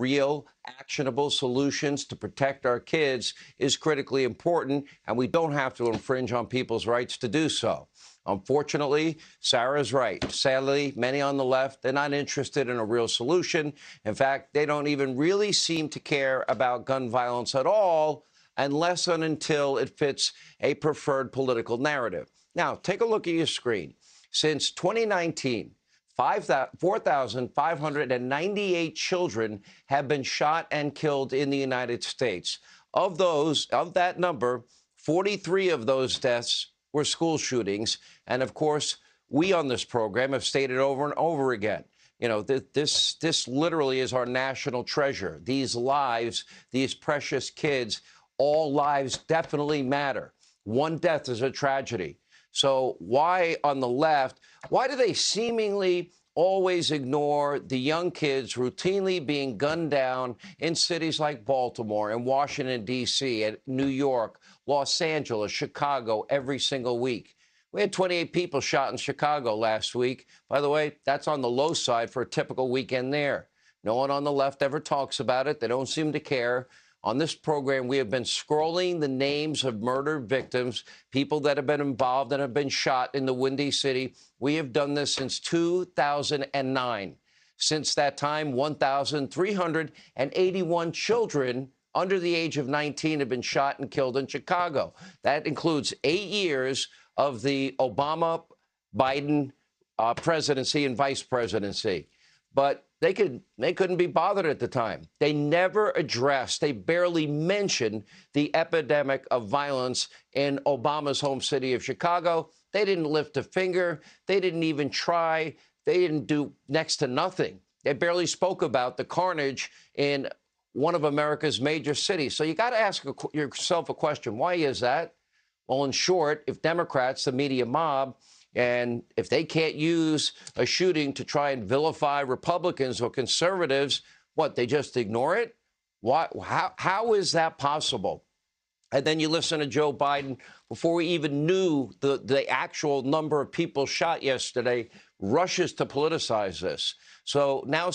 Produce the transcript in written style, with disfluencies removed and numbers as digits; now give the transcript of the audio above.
real, actionable solutions to protect our kids is critically important, and we don't have to infringe on people's rights to do so. Unfortunately, Sarah's right. Sadly, many on the left, they're not interested in a real solution. In fact, they don't even really seem to care about gun violence at all, unless and until it fits a preferred political narrative. Now, take a look at your screen. Since 2019, 4,598 children have been shot and killed in the United States. Of that number, 43 of those deaths were school shootings. And of course, we on this program have stated over and over again, you know, this literally is our national treasure. These lives, these precious kids, all lives definitely matter. One death is a tragedy. So why on the left, why do they seemingly always ignore the young kids routinely being gunned down in cities like Baltimore and Washington, D.C., and New York, Los Angeles, Chicago every single week? We had 28 people shot in Chicago last week. By the way, that's on the low side for a typical weekend there. No one on the left ever talks about it. They don't seem to care. On this program, we have been scrolling the names of murdered victims, people that have been involved and have been shot in the Windy City. We have done this since 2009. Since that time, 1,381 children under the age of 19 have been shot and killed in Chicago. That includes 8 years of the Obama-Biden presidency and vice presidency. But they couldn't be bothered at the time. They never addressed, they barely mentioned the epidemic of violence in Obama's home city of Chicago. They didn't lift a finger. They didn't even try. They didn't do next to nothing. They barely spoke about the carnage in one of America's major cities. So you got to ask yourself a question. Why is that? Well, in short, if Democrats, the media mob, and if they can't use a shooting to try and vilify Republicans or conservatives, what, they just ignore it? How is that possible? And then you listen to Joe Biden, before we even knew the actual number of people shot yesterday, rushes to politicize this. So now